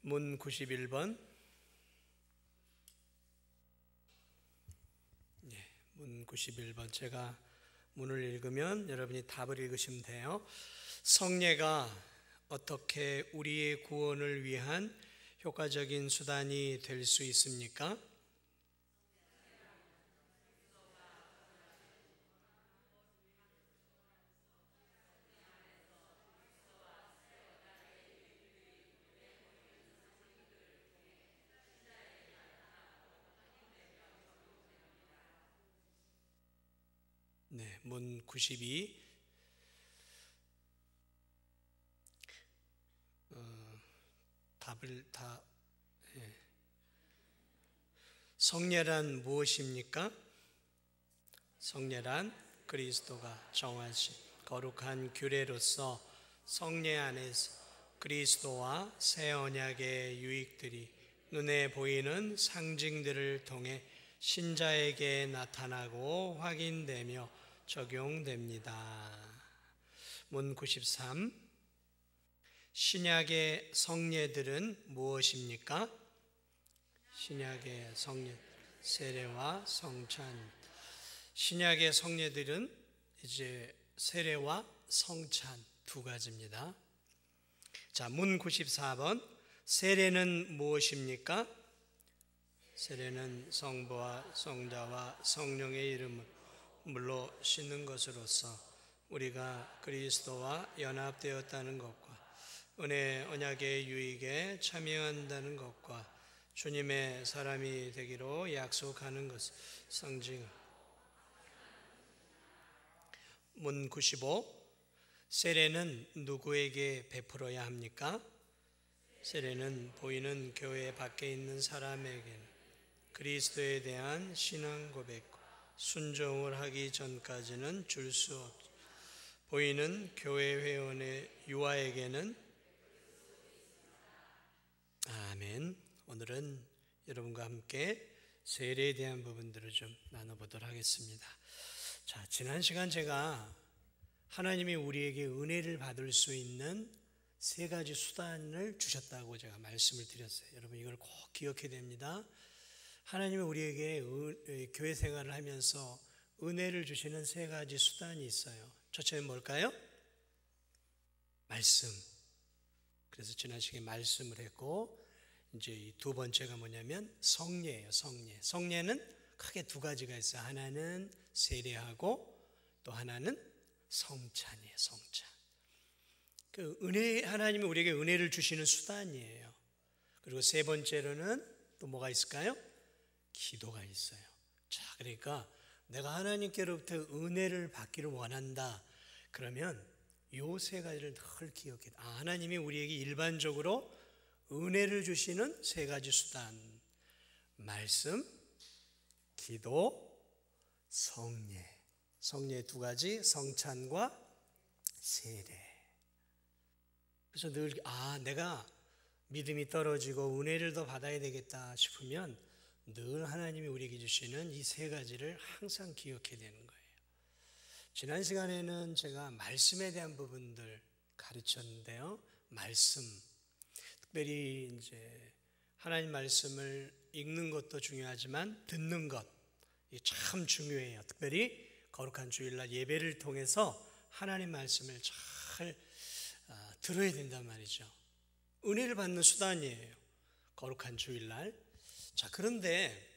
문 91번. 문 91번. 제가 문을 읽으면 여러분이 답을 읽으시면 돼요. 성례가 어떻게 우리의 구원을 위한 효과적인 수단이 될 수 있습니까? 문 92. 답을 다. 성례란 무엇입니까? 성례란 그리스도가 정하신 거룩한 규례로서 성례 안에서 그리스도와 새 언약의 유익들이 눈에 보이는 상징들을 통해 신자에게 나타나고 확인되며 적용됩니다. 문 93. 신약의 성례들은 무엇입니까? 신약의 성례, 세례와 성찬. 신약의 성례들은 이제 세례와 성찬 두 가지입니다. 자, 문 94번. 세례는 무엇입니까? 세례는 성부와 성자와 성령의 이름으로 씻는 것으로서 우리가 그리스도와 연합되었다는 것과 은혜 언약의 유익에 참여한다는 것과 주님의 사람이 되기로 약속하는 것을 상징. 문 95. 세례는 누구에게 베풀어야 합니까? 세례는 보이는 교회 밖에 있는 사람에게는 그리스도에 대한 신앙 고백과 순종을 하기 전까지는 줄 수 없죠. 보이는 교회 회원의 유아에게는. 아멘. 오늘은 여러분과 함께 세례에 대한 부분들을 좀 나눠보도록 하겠습니다. 자, 지난 시간 제가 하나님이 우리에게 은혜를 받을 수 있는 세 가지 수단을 주셨다고 제가 말씀을 드렸어요. 여러분 이걸 꼭 기억해야 됩니다. 하나님이 우리에게 교회 생활을 하면서 은혜를 주시는 세 가지 수단이 있어요. 첫째는 뭘까요? 말씀. 그래서 지난 시간에 말씀을 했고, 이제 이 두 번째가 뭐냐면 성례예요. 성례. 성례는 크게 두 가지가 있어요. 하나는 세례하고 또 하나는 성찬이에요. 성찬. 그 은혜, 하나님이 우리에게 은혜를 주시는 수단이에요. 그리고 세 번째로는 또 뭐가 있을까요? 기도가 있어요. 자, 그러니까 내가 하나님께로부터 은혜를 받기를 원한다. 그러면 요 세 가지를 늘 기억해. 하나님이 우리에게 일반적으로 은혜를 주시는 세 가지 수단. 말씀, 기도, 성례. 성례 두 가지, 성찬과 세례. 그래서 늘 내가 믿음이 떨어지고 은혜를 더 받아야 되겠다 싶으면 늘 하나님이 우리에게 주시는 이 세 가지를 항상 기억해야 되는 거예요. 지난 시간에는 제가 말씀에 대한 부분들 가르쳤는데요. 말씀, 특별히 이제 하나님 말씀을 읽는 것도 중요하지만 듣는 것, 이게 참 중요해요. 특별히 거룩한 주일날 예배를 통해서 하나님 말씀을 잘 들어야 된단 말이죠. 은혜를 받는 수단이에요. 거룩한 주일날. 자, 그런데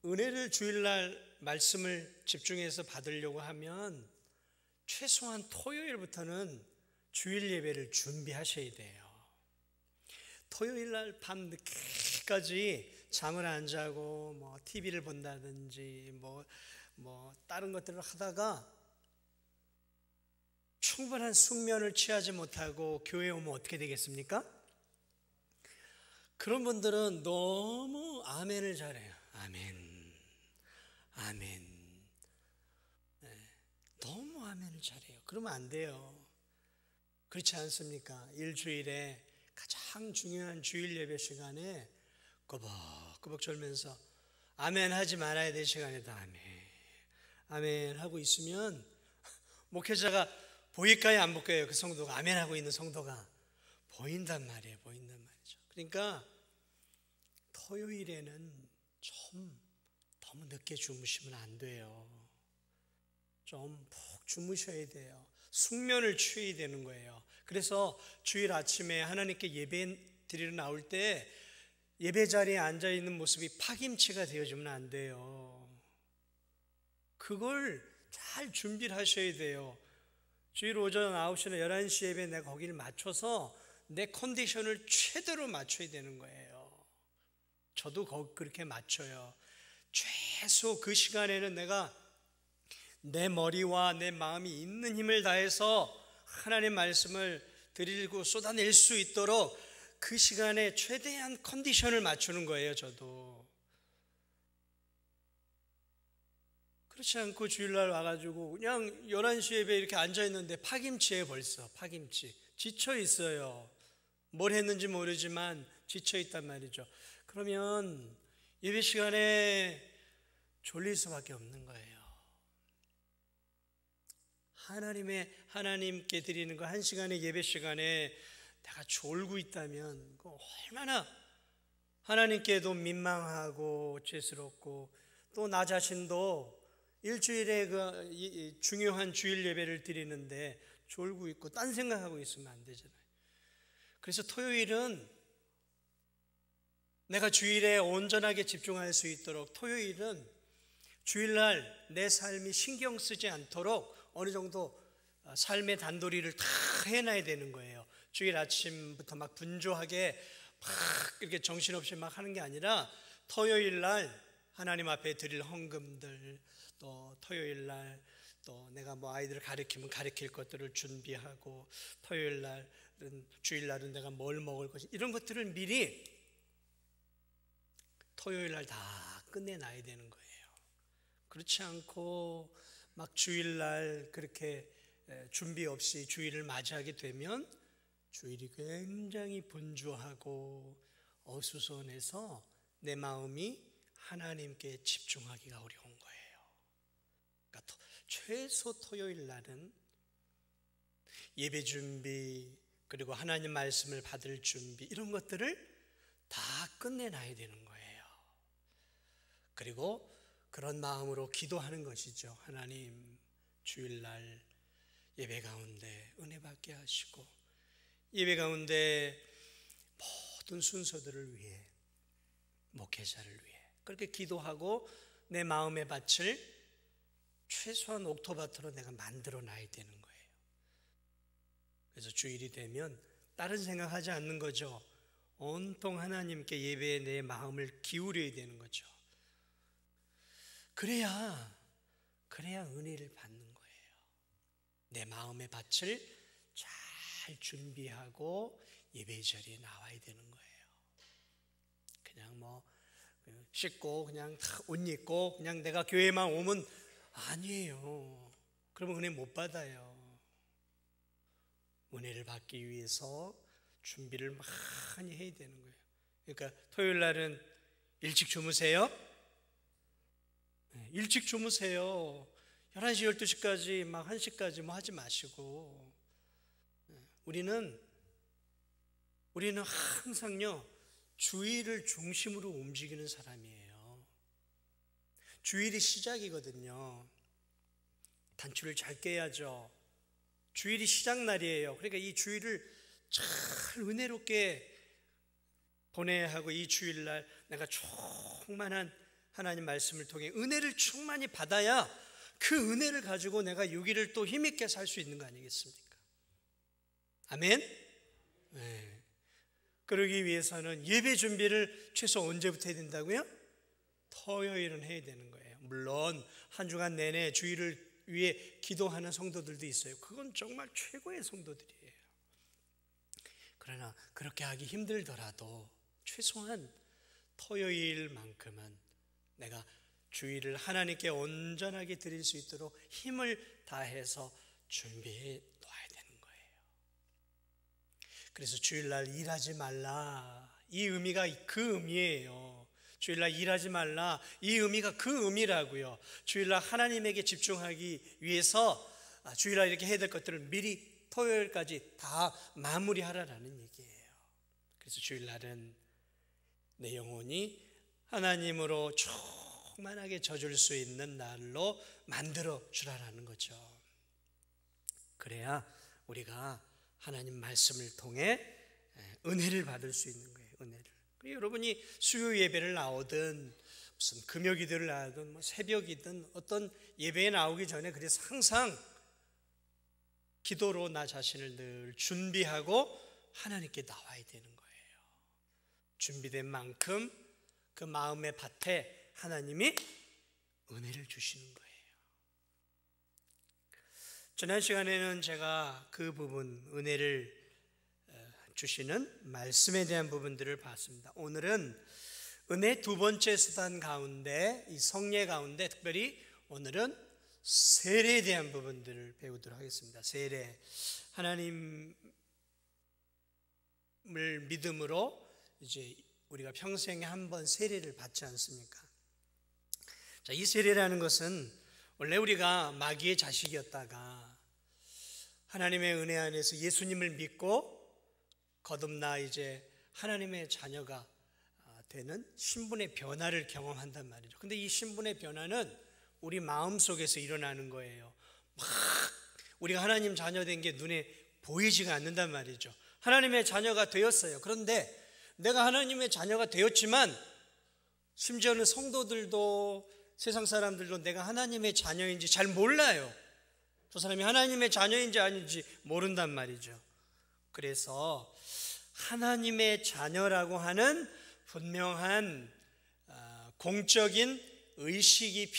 은혜를 주일날 말씀을 집중해서 받으려고 하면 최소한 토요일부터는 주일 예배를 준비하셔야 돼요. 토요일날 밤 늦게까지 잠을 안 자고 뭐 TV를 본다든지 뭐 다른 것들을 하다가 충분한 숙면을 취하지 못하고 교회에 오면 어떻게 되겠습니까? 그런 분들은 너무 아멘을 잘해요. 아멘. 아멘. 너무 아멘을 잘해요. 그러면 안 돼요. 그렇지 않습니까? 일주일에 가장 중요한 주일 예배 시간에 꾸벅꾸벅 졸면서 아멘 하지 말아야 될 시간에도 아멘 하고 있으면 목회자가 보일까요? 안 볼까요? 그 성도가 아멘 하고 있는 성도가 보인단 말이에요. 보인단 말이죠. 그러니까 토요일에는 좀 너무 늦게 주무시면 안 돼요. 좀 푹 주무셔야 돼요. 숙면을 취해야 되는 거예요. 그래서 주일 아침에 하나님께 예배 드리러 나올 때 예배 자리에 앉아 있는 모습이 파김치가 되어지면 안 돼요. 그걸 잘 준비를 하셔야 돼요. 주일 오전 9시나 11시 예배 내가 거기를 맞춰서 내 컨디션을 최대로 맞춰야 되는 거예요. 저도 그렇게 맞춰요. 최소 그 시간에는 내가 내 머리와 내 마음이 있는 힘을 다해서 하나님의 말씀을 드리고 쏟아낼 수 있도록 그 시간에 최대한 컨디션을 맞추는 거예요. 저도 그렇지 않고 주일날 와가지고 그냥 11시 예배 이렇게 앉아있는데 파김치에 벌써 파김치 지쳐 있어요. 뭘 했는지 모르지만 지쳐 있단 말이죠. 그러면 예배 시간에 졸릴 수밖에 없는 거예요. 하나님께 드리는 거 한 시간의 예배 시간에 내가 졸고 있다면 얼마나 하나님께도 민망하고 죄스럽고 또 나 자신도 일주일에 그 중요한 주일 예배를 드리는데 졸고 있고 딴 생각하고 있으면 안 되잖아요. 그래서 토요일은 내가 주일에 온전하게 집중할 수 있도록 토요일은 주일날 내 삶이 신경 쓰지 않도록 어느 정도 삶의 단도리를 다 해놔야 되는 거예요. 주일 아침부터 막 분주하게 막 이렇게 정신없이 막 하는 게 아니라 토요일날 하나님 앞에 드릴 헌금들, 또 토요일날 또 내가 뭐 아이들을 가르치면 가르칠 것들을 준비하고, 토요일날은 주일날은 내가 뭘 먹을 것이, 이런 것들을 미리 토요일날 다 끝내놔야 되는 거예요. 그렇지 않고 막 주일날 그렇게 준비 없이 주일을 맞이하게 되면 주일이 굉장히 분주하고 어수선해서 내 마음이 하나님께 집중하기가 어려운 거예요. 그러니까 최소 토요일 날은 예배 준비, 그리고 하나님 말씀을 받을 준비, 이런 것들을 다 끝내놔야 되는 거예요. 그리고 그런 마음으로 기도하는 것이죠. 하나님, 주일날 예배 가운데 은혜 받게 하시고, 예배 가운데 모든 순서들을 위해, 목회자를 위해 그렇게 기도하고 내 마음의 밭을 최소한 옥토밭으로 내가 만들어 놔야 되는 거예요. 그래서 주일이 되면 다른 생각하지 않는 거죠. 온통 하나님께 예배에 내 마음을 기울여야 되는 거죠. 그래야 은혜를 받는 거예요. 내 마음의 밭을 잘 준비하고 예배 자리에 나와야 되는 거예요. 그냥 뭐 씻고 그냥 옷 입고 그냥 내가 교회만 오면 아니에요. 그러면 은혜 못 받아요. 은혜를 받기 위해서 준비를 많이 해야 되는 거예요. 그러니까 토요일 날은 일찍 주무세요. 일찍 주무세요. 11시, 12시까지 막 1시까지 뭐 하지 마시고, 우리는 항상요 주일을 중심으로 움직이는 사람이에요. 주일이 시작이거든요. 단추를 잘 깨야죠. 주일이 시작날이에요. 그러니까 이 주일을 잘 은혜롭게 보내야 하고, 이 주일날 내가 충만한 하나님 말씀을 통해 은혜를 충만히 받아야 그 은혜를 가지고 내가 6일을 또 힘있게 살 수 있는 거 아니겠습니까? 아멘? 네. 그러기 위해서는 예배 준비를 최소 언제부터 해야 된다고요? 토요일은 해야 되는 거예요. 물론 한 주간 내내 주일을 위해 기도하는 성도들도 있어요. 그건 정말 최고의 성도들이에요. 그러나 그렇게 하기 힘들더라도 최소한 토요일만큼은 내가 주일을 하나님께 온전하게 드릴 수 있도록 힘을 다해서 준비해 놔야 되는 거예요. 그래서 주일날 일하지 말라, 이 의미가 그 의미예요. 주일날 일하지 말라, 이 의미가 그 의미라고요. 주일날 하나님에게 집중하기 위해서 주일날 이렇게 해야 될 것들을 미리 토요일까지 다 마무리하라라는 얘기예요. 그래서 주일날은 내 영혼이 하나님으로 충만하게 젖을 수 있는 날로 만들어 주라라는 거죠. 그래야 우리가 하나님 말씀을 통해 은혜를 받을 수 있는 거예요. 은혜를. 여러분이 수요 예배를 나오든 무슨 금요 기도를 나오든 뭐 새벽이든 어떤 예배에 나오기 전에 그래서 항상 기도로 나 자신을 늘 준비하고 하나님께 나와야 되는 거예요. 준비된 만큼 그 마음의 밭에 하나님이 은혜를 주시는 거예요. 지난 시간에는 제가 그 부분, 은혜를 주시는 말씀에 대한 부분들을 봤습니다. 오늘은 은혜 두 번째 수단 가운데, 이 성례 가운데 특별히 오늘은 세례에 대한 부분들을 배우도록 하겠습니다. 세례, 하나님을 믿음으로 이제 우리가 평생에 한 번 세례를 받지 않습니까? 자, 이 세례라는 것은 원래 우리가 마귀의 자식이었다가 하나님의 은혜 안에서 예수님을 믿고 거듭나 이제 하나님의 자녀가 되는 신분의 변화를 경험한단 말이죠. 근데 이 신분의 변화는 우리 마음속에서 일어나는 거예요. 막 우리가 하나님 자녀 된 게 눈에 보이지가 않는단 말이죠. 하나님의 자녀가 되었어요. 그런데 내가 하나님의 자녀가 되었지만 심지어는 성도들도 세상 사람들도 내가 하나님의 자녀인지 잘 몰라요. 저 사람이 하나님의 자녀인지 아닌지 모른단 말이죠. 그래서 하나님의 자녀라고 하는 분명한 공적인 의식이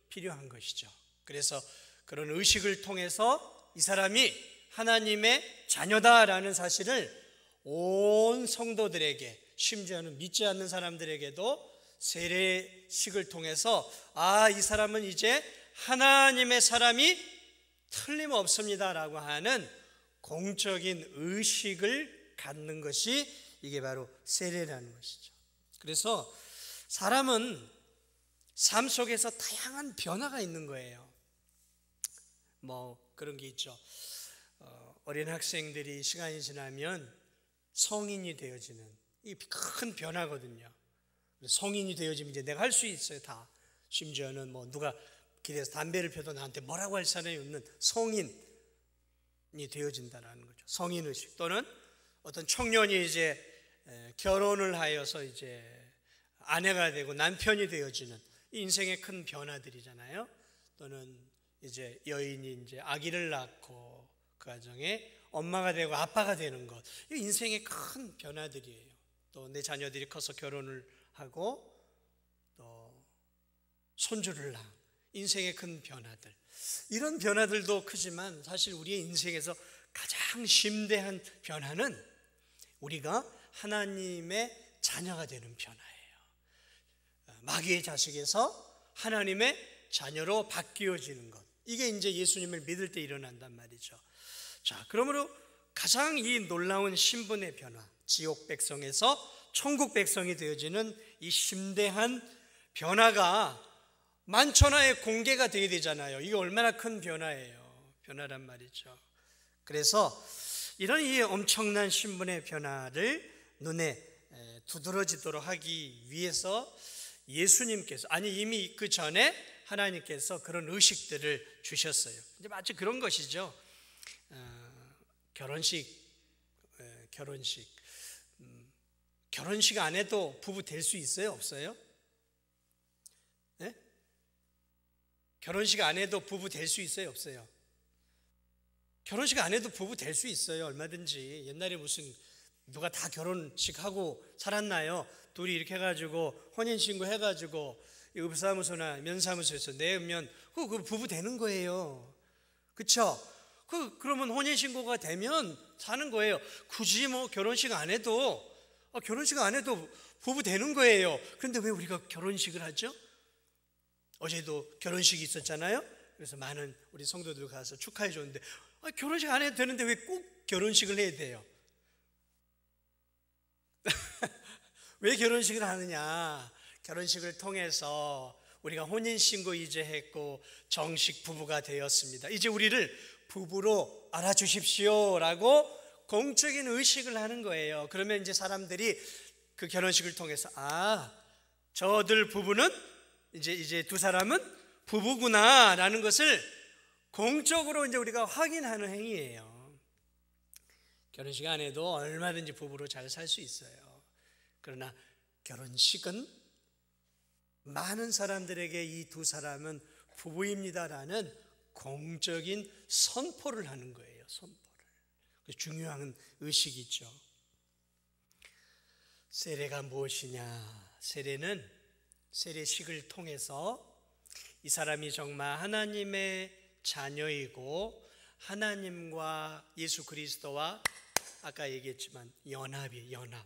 필요한 것이죠. 그래서 그런 의식을 통해서 이 사람이 하나님의 자녀다라는 사실을 온 성도들에게, 심지어는 믿지 않는 사람들에게도 세례식을 통해서 이 사람은 이제 하나님의 사람이 틀림없습니다라고 하는 공적인 의식을 갖는 것이 이게 바로 세례라는 것이죠. 그래서 사람은 삶 속에서 다양한 변화가 있는 거예요. 뭐 그런 게 있죠. 어린 학생들이 시간이 지나면 성인이 되어지는 이 큰 변화거든요. 성인이 되어지면 이제 내가 할 수 있어요, 다. 심지어는 뭐 누가 길에서 담배를 펴도 나한테 뭐라고 할 사람이 없는 성인이 되어진다라는 거죠. 성인의식. 또는 어떤 청년이 이제 결혼을 하여서 이제 아내가 되고 남편이 되어지는 인생의 큰 변화들이잖아요. 또는 이제 여인이 이제 아기를 낳고 그 가정에 엄마가 되고 아빠가 되는 것, 이 인생의 큰 변화들이에요. 또 내 자녀들이 커서 결혼을 하고 또 손주를 낳은 인생의 큰 변화들, 이런 변화들도 크지만 사실 우리의 인생에서 가장 심대한 변화는 우리가 하나님의 자녀가 되는 변화예요. 마귀의 자식에서 하나님의 자녀로 바뀌어지는 것, 이게 이제 예수님을 믿을 때 일어난단 말이죠. 자, 그러므로 가장 이 놀라운 신분의 변화, 지옥 백성에서 천국 백성이 되어지는 이 심대한 변화가 만천하에 공개가 되어야 되잖아요. 이게 얼마나 큰 변화란 말이죠. 그래서 이런 이 엄청난 신분의 변화를 눈에 두드러지도록 하기 위해서 예수님께서, 아니 이미 그 전에 하나님께서 그런 의식들을 주셨어요. 이제 마치 그런 것이죠. 결혼식 안 해도 부부 될 수 있어요? 없어요? 네? 결혼식 안 해도 부부 될 수 있어요? 없어요? 결혼식 안 해도 부부 될 수 있어요. 얼마든지. 옛날에 무슨 누가 다 결혼식 하고 살았나요? 둘이 이렇게 해가지고 혼인신고 해가지고 읍사무소나 면사무소에서 내면 그 부부 되는 거예요. 그쵸? 그러면 혼인신고가 되면 사는 거예요. 굳이 뭐 결혼식 안 해도 부부 되는 거예요. 그런데 왜 우리가 결혼식을 하죠? 어제도 결혼식이 있었잖아요. 그래서 많은 우리 성도들 가서 축하해 줬는데 결혼식 안 해도 되는데 왜 꼭 결혼식을 해야 돼요? 왜 결혼식을 하느냐? 결혼식을 통해서 우리가 혼인신고 이제 했고 정식 부부가 되었습니다. 이제 우리를 부부로 알아주십시오 라고 공적인 의식을 하는 거예요. 그러면 이제 사람들이 그 결혼식을 통해서 저들 부부는 이제 두 사람은 부부구나라는 것을 공적으로 이제 우리가 확인하는 행위예요. 결혼식 안에도 얼마든지 부부로 잘 살 수 있어요. 그러나 결혼식은 많은 사람들에게 이 두 사람은 부부입니다라는 공적인 선포를 하는 거예요. 선포를. 중요한 의식이죠. 세례가 무엇이냐? 세례는 세례식을 통해서 이 사람이 정말 하나님의 자녀이고 하나님과 예수 그리스도와 아까 얘기했지만 연합이에요. 연합.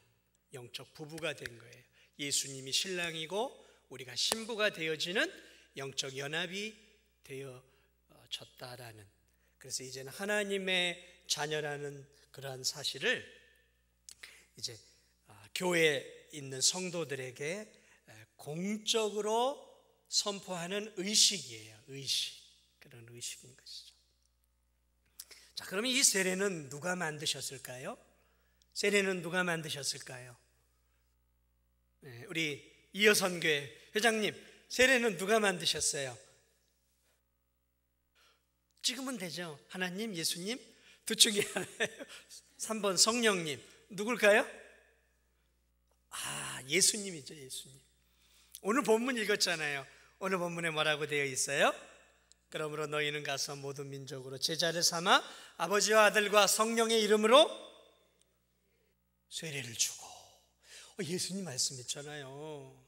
영적 부부가 된 거예요. 예수님이 신랑이고 우리가 신부가 되어지는 영적 연합이 되어졌다라는, 그래서 이제는 하나님의 자녀라는 그러한 사실을 이제 교회에 있는 성도들에게 공적으로 선포하는 의식이에요. 의식. 그런 의식인 것이죠. 자, 그러면 이 세례는 누가 만드셨을까요? 세례는 누가 만드셨을까요? 우리 이어선교회 회장님, 세례는 누가 만드셨어요? 찍으면 되죠. 하나님, 예수님, 둘 중에 하나예요. 3번 성령님. 누굴까요? 예수님이죠. 예수님. 오늘 본문 읽었잖아요. 오늘 본문에 뭐라고 되어 있어요? 그러므로 너희는 가서 모든 민족으로 제자를 삼아 아버지와 아들과 성령의 이름으로 세례를 주고. 예수님 말씀했잖아요.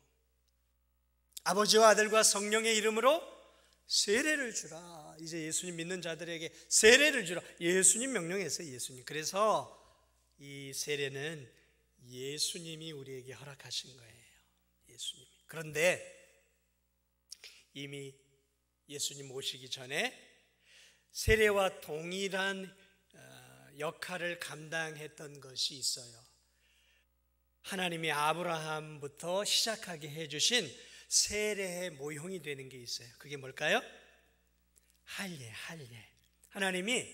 아버지와 아들과 성령의 이름으로 세례를 주라. 이제 예수님 믿는 자들에게 세례를 주라. 예수님 명령했어요. 예수님. 그래서 이 세례는 예수님이 우리에게 허락하신 거예요. 예수님. 그런데 이미 예수님 오시기 전에 세례와 동일한 역할을 감당했던 것이 있어요. 하나님이 아브라함부터 시작하게 해주신 세례의 모형이 되는 게 있어요. 그게 뭘까요? 할례. 하나님이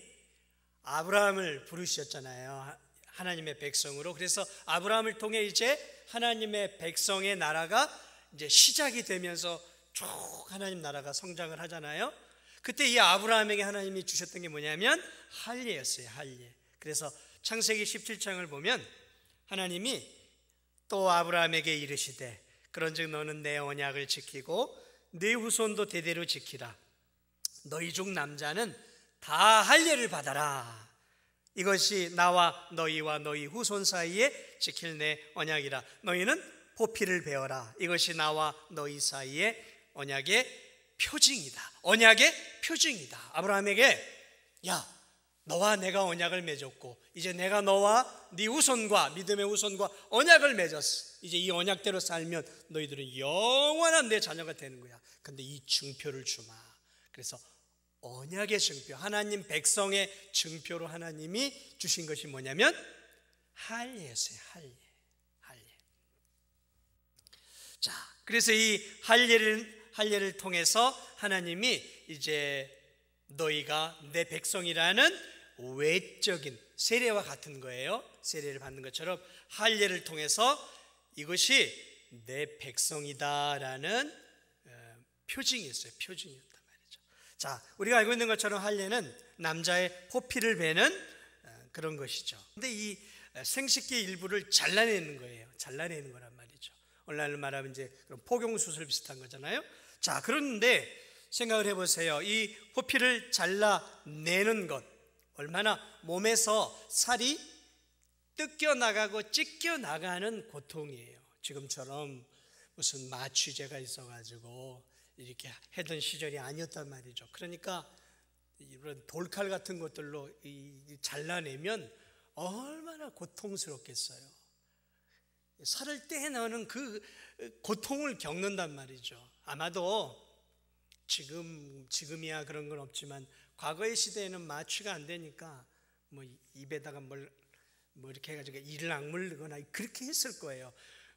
아브라함을 부르셨잖아요. 하나님의 백성으로. 그래서 아브라함을 통해 이제 하나님의 백성의 나라가 이제 시작이 되면서 쭉 하나님 나라가 성장을 하잖아요. 그때 이 아브라함에게 하나님이 주셨던 게 뭐냐면 할례였어요. 할례. 그래서 창세기 17장을 보면 하나님이 또 아브라함에게 이르시되 그런즉 너는 내 언약을 지키고 네 후손도 대대로 지키라. 너희 중 남자는 다 할례를 받아라. 이것이 나와 너희와 너희 후손 사이에 지킬 내 언약이라. 너희는 보피를 베어라. 이것이 나와 너희 사이에 언약의 표징이다. 언약의 표징이다. 아브라함에게 너와 내가 언약을 맺었고 이제 내가 너와 네 후손과 믿음의 후손과 언약을 맺었어. 이제 이 언약대로 살면 너희들은 영원한 내 자녀가 되는 거야. 근데 이 증표를 주마. 그래서 언약의 증표, 하나님 백성의 증표로 하나님이 주신 것이 뭐냐면 할례였어요. 할례. 자, 그래서 이 할례를 통해서 하나님이 이제 너희가 내 백성이라는 외적인 세례와 같은 거예요. 세례를 받는 것처럼 할례를 통해서 이것이 내 백성이다라는 표징이었어요. 표징이었단 말이죠. 자, 우리가 알고 있는 것처럼 할례는 남자의 포피를 베는 그런 것이죠. 근데 이 생식기 일부를 잘라내는 거예요. 잘라내는 거란 말이죠. 오늘날로 말하면 이제 그런 포경수술 비슷한 거잖아요. 자, 그런데 생각을 해보세요. 이 포피를 잘라내는 것, 얼마나 몸에서 살이 뜯겨나가고 찢겨나가는 고통이에요. 지금처럼 무슨 마취제가 있어가지고 이렇게 하던 시절이 아니었단 말이죠. 그러니까 이런 돌칼 같은 것들로 잘라내면 얼마나 고통스럽겠어요. 살을 떼내는 그 고통을 겪는단 말이죠. 아마도 지금이야 그런 건 없지만 과거의 시대에는 마취가 안 되니까 뭐 입에다가 뭐 이렇게 해가지고 이를 악물거나 그렇게 했을 거예요.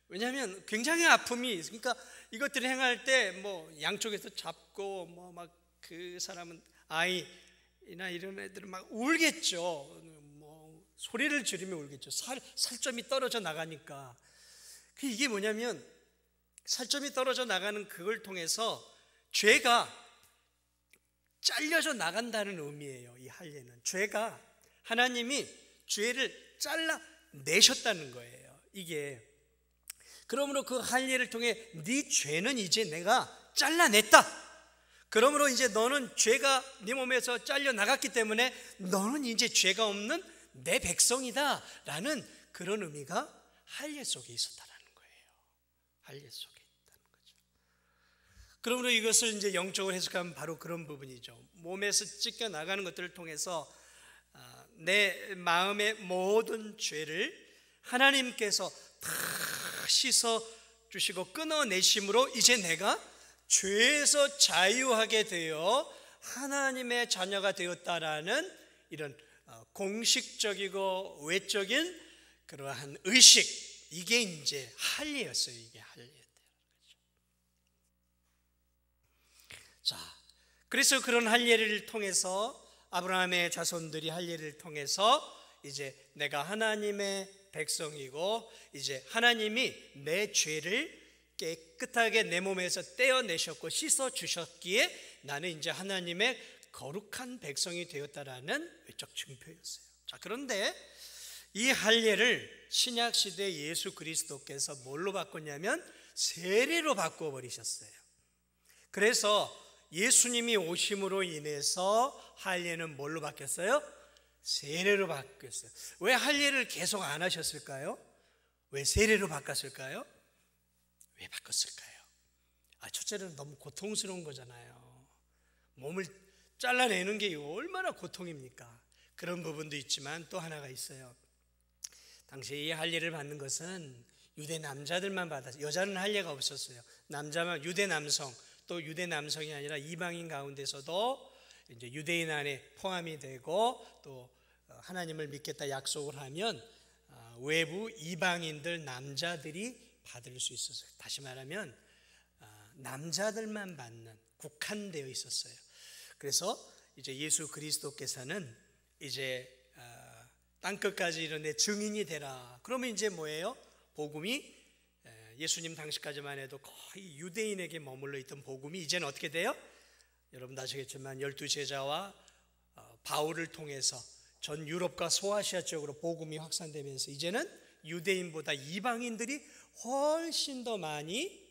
왜냐하면 굉장히 아픔이, 그러니까 이것들을 행할 때 뭐 양쪽에서 잡고 뭐 막 그 사람은 아이나 이런 애들은 막 울겠죠. 뭐 소리를 지르며 울겠죠. 살점이 떨어져 나가니까. 이게 뭐냐면 살점이 떨어져 나가는 그걸 통해서 죄가 잘려져 나간다는 의미예요. 이 할례는 죄가 하나님이 죄를 잘라내셨다는 거예요. 이게 그러므로 그 할례를 통해 네 죄는 이제 내가 잘라냈다. 그러므로 이제 너는 죄가 네 몸에서 잘려 나갔기 때문에 너는 이제 죄가 없는 내 백성이다 라는 그런 의미가 할례 속에 있었다라는 거예요. 할례 속에 있다는 거죠. 그러므로 이것을 이제 영적으로 해석하면 바로 그런 부분이죠. 몸에서 찢겨 나가는 것들을 통해서 내 마음의 모든 죄를 하나님께서 다 씻어 주시고 끊어내심으로 이제 내가 죄에서 자유하게 되어 하나님의 자녀가 되었다라는 이런 공식적이고 외적인 그러한 의식, 이게 이제 할례였어요. 이게 할례였대요. 자, 그래서 그런 할례를 통해서 아브라함의 자손들이 할례를 통해서 이제 내가 하나님의 백성이고 이제 하나님이 내 죄를 깨끗하게 내 몸에서 떼어내셨고 씻어 주셨기에 나는 이제 하나님의 거룩한 백성이 되었다라는 외적 증표였어요. 자, 그런데 이 할례를 신약 시대 예수 그리스도께서 뭘로 바꿨냐면 세례로 바꿔 버리셨어요. 그래서 예수님이 오심으로 인해서 할례는 뭘로 바뀌었어요? 세례로 바뀌었어요. 왜 할례를 계속 안 하셨을까요? 왜 세례로 바꿨을까요? 왜 바꿨을까요? 첫째는 너무 고통스러운 거잖아요. 몸을 잘라내는 게 얼마나 고통입니까? 그런 부분도 있지만 또 하나가 있어요. 당시 이 할례를 받는 것은 유대 남자들만 받았어요. 여자는 할례가 없었어요. 남자만 유대 남성, 또 유대 남성이 아니라 이방인 가운데서도 이제 유대인 안에 포함이 되고 또 하나님을 믿겠다 약속을 하면 외부 이방인들 남자들이 받을 수 있었어요. 다시 말하면 남자들만 받는 국한되어 있었어요. 그래서 이제 예수 그리스도께서는 이제 땅끝까지 이르내 증인이 되라. 그러면 이제 뭐예요? 복음이 예수님 당시까지만 해도 거의 유대인에게 머물러 있던 복음이 이제는 어떻게 돼요? 여러분도 아시겠지만 12제자와 바울을 통해서 전 유럽과 소아시아 지역으로 복음이 확산되면서 이제는 유대인보다 이방인들이 훨씬 더 많이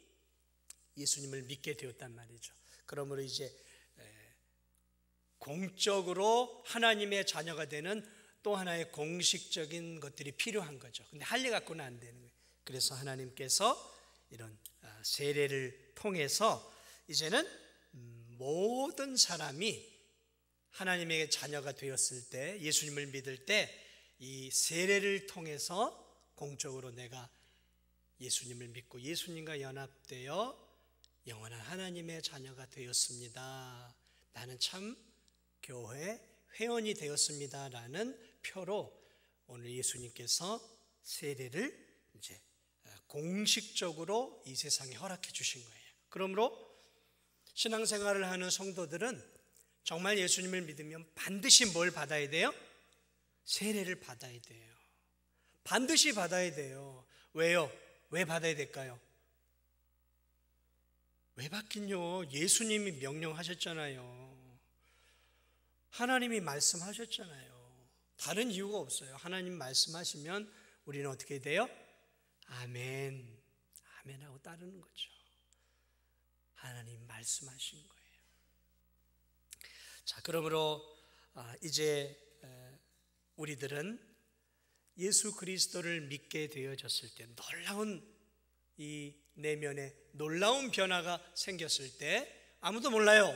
예수님을 믿게 되었단 말이죠. 그러므로 이제 공적으로 하나님의 자녀가 되는 또 하나의 공식적인 것들이 필요한 거죠. 근데 할례 갖고는 안 되는 거예요. 그래서 하나님께서 이런 세례를 통해서 이제는 모든 사람이 하나님의 자녀가 되었을 때, 예수님을 믿을 때 이 세례를 통해서 공적으로 내가 예수님을 믿고 예수님과 연합되어 영원한 하나님의 자녀가 되었습니다. 나는 참 교회 회원이 되었습니다라는 표로 오늘 예수님께서 세례를 이제 공식적으로 이 세상에 허락해 주신 거예요. 그러므로 신앙생활을 하는 성도들은 정말 예수님을 믿으면 반드시 뭘 받아야 돼요? 세례를 받아야 돼요. 반드시 받아야 돼요. 왜요? 왜 받아야 될까요? 왜 받긴요? 예수님이 명령하셨잖아요. 하나님이 말씀하셨잖아요. 다른 이유가 없어요. 하나님 말씀하시면 우리는 어떻게 돼요? 아멘, 아멘 하고 따르는 거죠. 하나님 말씀하신 거예요. 자, 그러므로 이제 우리들은 예수 그리스도를 믿게 되어졌을 때 놀라운 이 내면에 놀라운 변화가 생겼을 때 아무도 몰라요.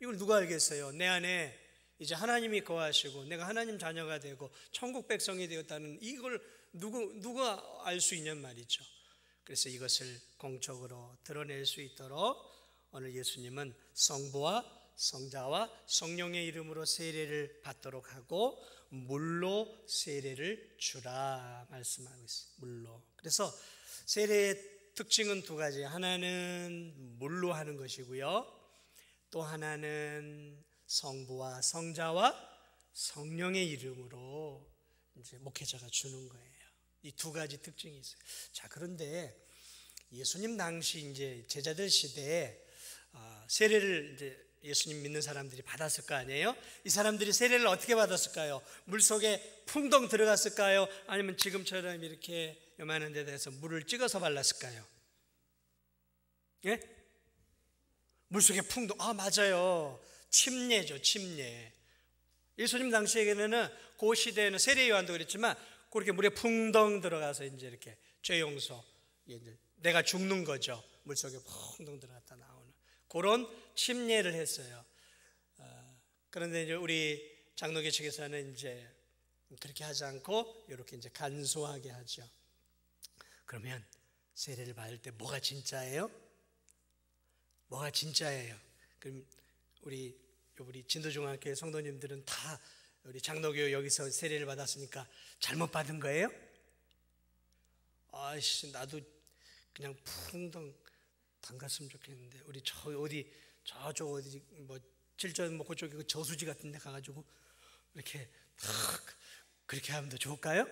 이걸 누가 알겠어요? 내 안에 이제 하나님이 거하시고 내가 하나님 자녀가 되고 천국 백성이 되었다는 이걸 누가 알 수 있냔 말이죠. 그래서 이것을 공적으로 드러낼 수 있도록 오늘 예수님은 성부와 성자와 성령의 이름으로 세례를 받도록 하고 물로 세례를 주라 말씀하고 있어요. 물로. 그래서 세례의 특징은 두 가지. 하나는 물로 하는 것이고요. 또 하나는 성부와 성자와 성령의 이름으로 이제 목회자가 주는 거예요. 이 두 가지 특징이 있어요. 자, 그런데 예수님 당시 이제 제자들 시대에 세례를 이제 예수님 믿는 사람들이 받았을 거 아니에요? 이 사람들이 세례를 어떻게 받았을까요? 물속에 풍덩 들어갔을까요? 아니면 지금처럼 이렇게 요만한 데 대해서 물을 찍어서 발랐을까요? 예? 물속에 풍덩, 맞아요. 침례죠, 침례. 예수님 당시에는 그 시대에는 세례 요한도 그랬지만 그렇게 물에 풍덩 들어가서 이제 이렇게 죄 용서, 내가 죽는 거죠. 물속에 풍덩 들어갔다 나오는 그런 침례를 했어요. 그런데 이제 우리 장로교 측에서는 이제 그렇게 하지 않고 이렇게 이제 간소하게 하죠. 그러면 세례를 받을 때 뭐가 진짜예요? 뭐가 진짜예요? 그럼 우리 진도중앙교회 성도님들은 다 우리 장로교 여기서 세례를 받았으니까 잘못 받은 거예요? 아이씨, 나도 그냥 풍덩 담갔으면 좋겠는데 우리 저쪽 어디 뭐 질전 뭐 그쪽에 그 저수지 같은 데 가가지고 이렇게 그렇게 하면 더 좋을까요?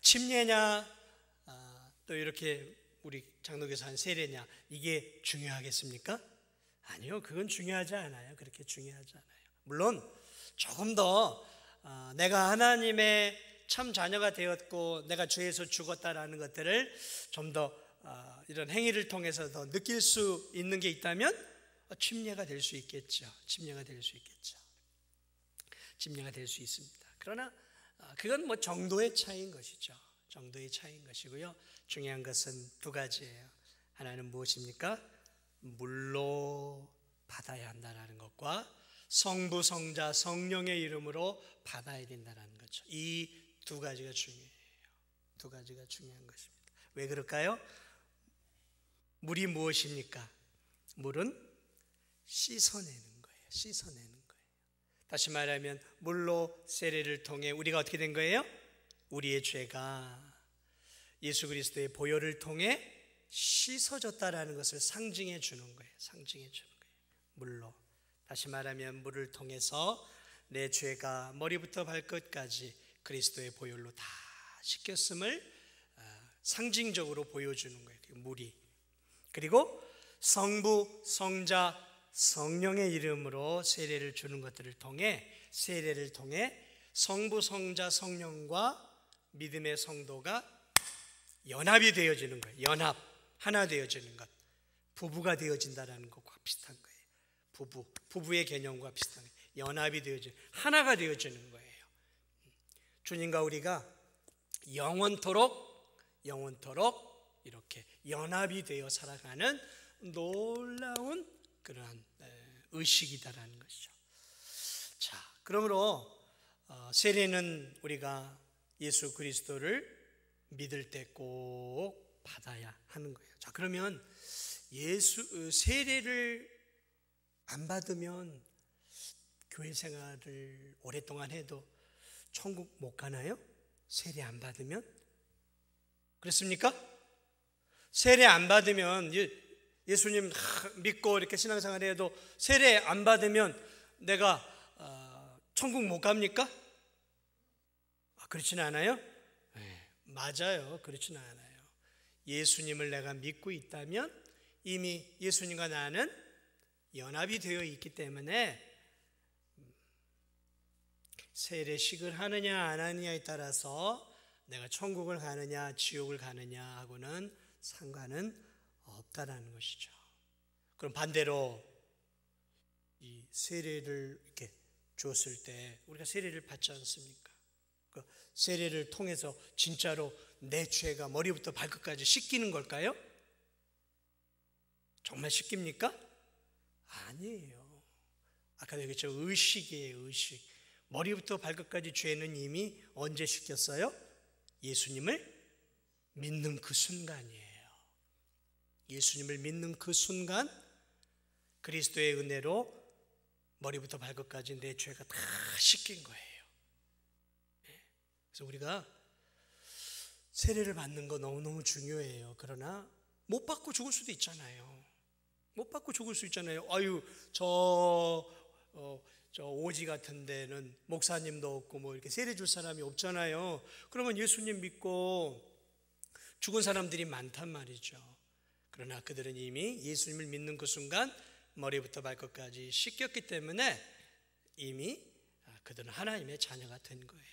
침례냐 또 이렇게 우리 장로교에서 한 세례냐, 이게 중요하겠습니까? 아니요, 그건 중요하지 않아요. 그렇게 중요하지 않아요. 물론 조금 더 내가 하나님의 참 자녀가 되었고 내가 죄에서 죽었다라는 것들을 좀 더 이런 행위를 통해서 더 느낄 수 있는 게 있다면 침례가 될 수 있겠죠. 침례가 될 수 있겠죠. 침례가 될 수 있습니다. 그러나 그건 뭐 정도의 차이인 것이죠. 정도의 차이인 것이고요. 중요한 것은 두 가지예요. 하나는 무엇입니까? 물로 받아야 한다는 것과 성부, 성자, 성령의 이름으로 받아야 된다는 거죠. 이 두 가지가 중요해요. 두 가지가 중요한 것입니다. 왜 그럴까요? 물이 무엇입니까? 물은 씻어내는 거예요. 씻어내는 거예요. 다시 말하면 물로 세례를 통해 우리가 어떻게 된 거예요? 우리의 죄가 예수 그리스도의 보혈을 통해 씻어졌다라는 것을 상징해 주는 거예요. 상징해 주는 거예요. 물로. 다시 말하면 물을 통해서 내 죄가 머리부터 발끝까지 그리스도의 보혈로 다 씻겼음을 상징적으로 보여주는 거예요. 물이. 그리고 성부, 성자, 성령의 이름으로 세례를 주는 것들을 통해 세례를 통해 성부, 성자, 성령과 믿음의 성도가 연합이 되어지는 거예요. 연합, 하나 되어지는 것. 부부가 되어진다는 것과 비슷한 거예요. 부부의 개념과 비슷한 거예요. 연합이 되어지는, 하나가 되어지는 거예요. 주님과 우리가 영원토록 이렇게 연합이 되어 살아가는 놀라운 그러한 의식이다라는 것이죠. 자, 그러므로 세례는 우리가 예수 그리스도를 믿을 때 꼭 받아야 하는 거예요. 자, 그러면 세례를 안 받으면 교회 생활을 오랫동안 해도 천국 못 가나요? 세례 안 받으면? 그렇습니까? 세례 안 받으면 예수님 믿고 이렇게 신앙생활 해도 세례 안 받으면 내가 천국 못 갑니까? 그렇지는 않아요? 네, 맞아요. 그렇지는 않아요. 예수님을 내가 믿고 있다면 이미 예수님과 나는 연합이 되어 있기 때문에 세례식을 하느냐 안 하느냐에 따라서 내가 천국을 가느냐 지옥을 가느냐 하고는 상관은 없다라는 것이죠. 그럼 반대로 이 세례를 이렇게 줬을 때 우리가 세례를 받지 않습니까? 그 세례를 통해서 진짜로 내 죄가 머리부터 발끝까지 씻기는 걸까요? 정말 씻깁니까? 아니에요. 아까도 얘기했죠. 의식이에요. 의식. 머리부터 발끝까지 죄는 이미 언제 씻겼어요? 예수님을 믿는 그 순간이에요. 예수님을 믿는 그 순간 그리스도의 은혜로 머리부터 발끝까지 내 죄가 다 씻긴 거예요. 그래서 우리가 세례를 받는 거 너무너무 중요해요. 그러나 못 받고 죽을 수도 있잖아요. 못 받고 죽을 수 있잖아요. 저 오지 같은 데는 목사님도 없고 뭐 이렇게 세례 줄 사람이 없잖아요. 그러면 예수님 믿고 죽은 사람들이 많단 말이죠. 그러나 그들은 이미 예수님을 믿는 그 순간 머리부터 발끝까지 씻겼기 때문에 이미 그들은 하나님의 자녀가 된 거예요.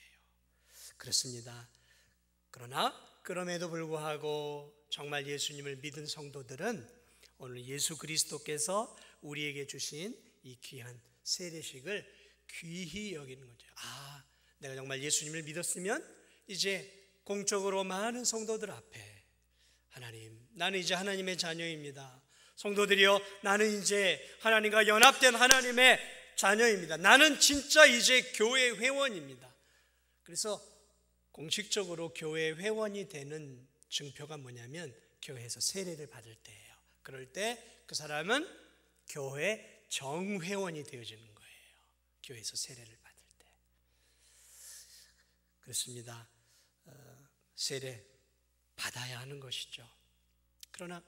그렇습니다. 그러나 그럼에도 불구하고 정말 예수님을 믿은 성도들은 오늘 예수 그리스도께서 우리에게 주신 이 귀한 세례식을 귀히 여기는 거죠. 내가 정말 예수님을 믿었으면 이제 공적으로 많은 성도들 앞에 하나님, 나는 이제 하나님의 자녀입니다. 성도들이여, 나는 이제 하나님과 연합된 하나님의 자녀입니다. 나는 진짜 이제 교회 회원입니다. 그래서 공식적으로 교회 회원이 되는 증표가 뭐냐면 교회에서 세례를 받을 때예요. 그럴 때 그 사람은 교회 정회원이 되어지는 거예요. 교회에서 세례를 받을 때. 그렇습니다. 세례 받아야 하는 것이죠. 그러나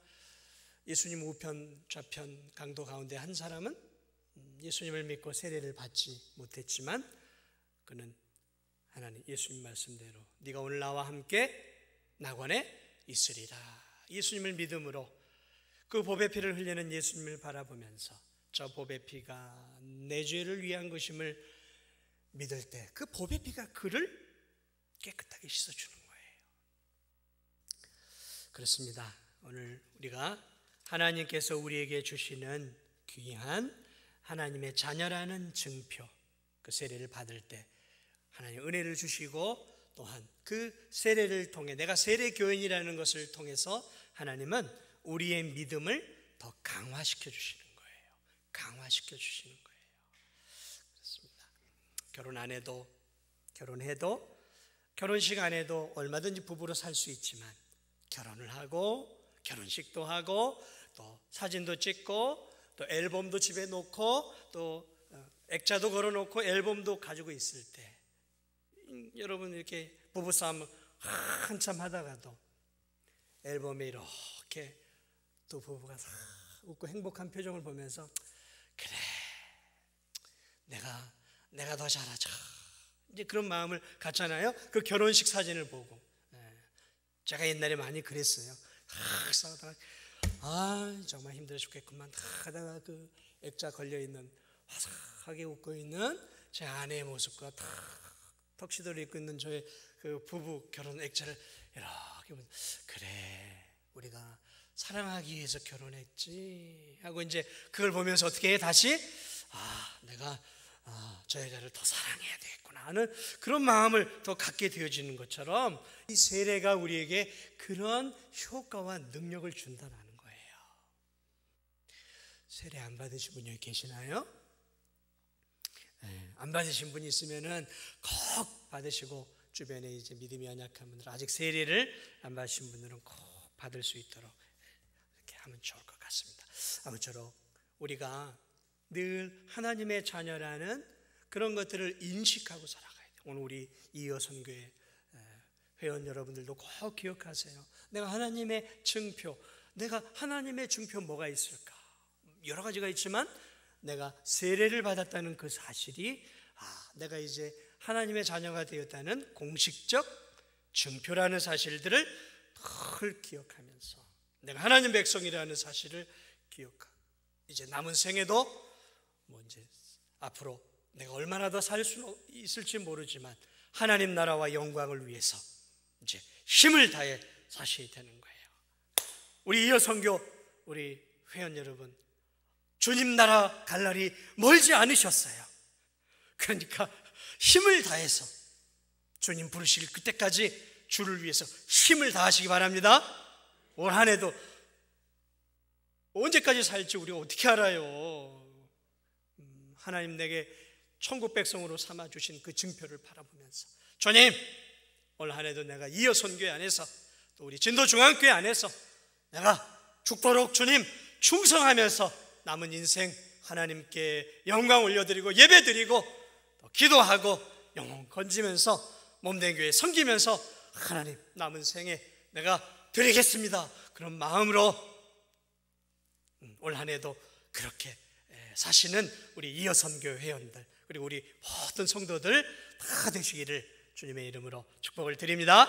예수님 우편 좌편 강도 가운데 한 사람은 예수님을 믿고 세례를 받지 못했지만 그는 하나님 예수님 말씀대로 네가 오늘 나와 함께 낙원에 있으리라. 예수님을 믿음으로 그 보배 피를 흘리는 예수님을 바라보면서 저 보배 피가 내 죄를 위한 것임을 믿을 때 그 보배 피가 그를 깨끗하게 씻어주는 거예요. 그렇습니다. 오늘 우리가 하나님께서 우리에게 주시는 귀한 하나님의 자녀라는 증표, 그 세례를 받을 때 하나님 은혜를 주시고 또한 그 세례를 통해 내가 세례 교인이라는 것을 통해서 하나님은 우리의 믿음을 더 강화시켜 주시는 거예요. 강화시켜 주시는 거예요. 그렇습니다. 결혼 안 해도 결혼해도 결혼식 안 해도 얼마든지 부부로 살 수 있지만 결혼을 하고 결혼식도 하고 또 사진도 찍고 또 앨범도 집에 놓고 또 액자도 걸어놓고 앨범도 가지고 있을 때 여러분 이렇게 부부싸움 한참 하다가도 앨범에 이렇게 또 부부가 웃고 행복한 표정을 보면서 그래 내가 더 잘하자 이제 그런 마음을 갖잖아요. 그 결혼식 사진을 보고 제가 옛날에 많이 그랬어요. 싸우다가 정말 힘들어 죽겠구만 하다가 그 액자 걸려있는 화사하게 웃고 있는 제 아내의 모습과 턱시도를 입고 있는 저의 그 부부 결혼 액자를 이렇게 보면 그래 우리가 사랑하기 위해서 결혼했지 하고 이제 그걸 보면서 어떻게 해 다시 내가 저 여자를 더 사랑해야 되겠구나 하는 그런 마음을 더 갖게 되어지는 것처럼 이 세례가 우리에게 그런 효과와 능력을 준다는 거예요. 세례 안 받으신 분이 여기 계시나요? 안 받으신 분이 있으면은 꼭 받으시고 주변에 이제 믿음이 연약한 분들 아직 세례를 안 받으신 분들은 꼭 받을 수 있도록 이렇게 하면 좋을 것 같습니다. 아무쪼록 우리가 늘 하나님의 자녀라는 그런 것들을 인식하고 살아가야 돼요. 오늘 우리 이어선교회 회원 여러분들도 꼭 기억하세요. 내가 하나님의 증표, 내가 하나님의 증표 뭐가 있을까? 여러 가지가 있지만 내가 세례를 받았다는 그 사실이 내가 이제 하나님의 자녀가 되었다는 공식적 증표라는 사실들을 늘 기억하면서 내가 하나님 백성이라는 사실을 기억하고 이제 남은 생에도 이제 앞으로 내가 얼마나 더 살 수 있을지 모르지만 하나님 나라와 영광을 위해서 이제 힘을 다해 사셔야 되는 거예요. 우리 이어선교 우리 회원 여러분 주님 나라 갈 날이 멀지 않으셨어요. 그러니까 힘을 다해서 주님 부르실 그때까지 주를 위해서 힘을 다하시기 바랍니다. 올 한 해도 언제까지 살지 우리가 어떻게 알아요? 하나님 내게 천국 백성으로 삼아주신 그 증표를 바라보면서 주님 올 한 해도 내가 이어선교회 안에서 또 우리 진도중앙교회 안에서 내가 죽도록 주님 충성하면서 남은 인생 하나님께 영광 올려드리고 예배드리고 또 기도하고 영혼 건지면서 몸된 교회 섬기면서 하나님 남은 생에 내가 드리겠습니다. 그런 마음으로 올 한 해도 그렇게 사시는 우리 이어선교 회원들 그리고 우리 모든 성도들 다 되시기를 주님의 이름으로 축복을 드립니다.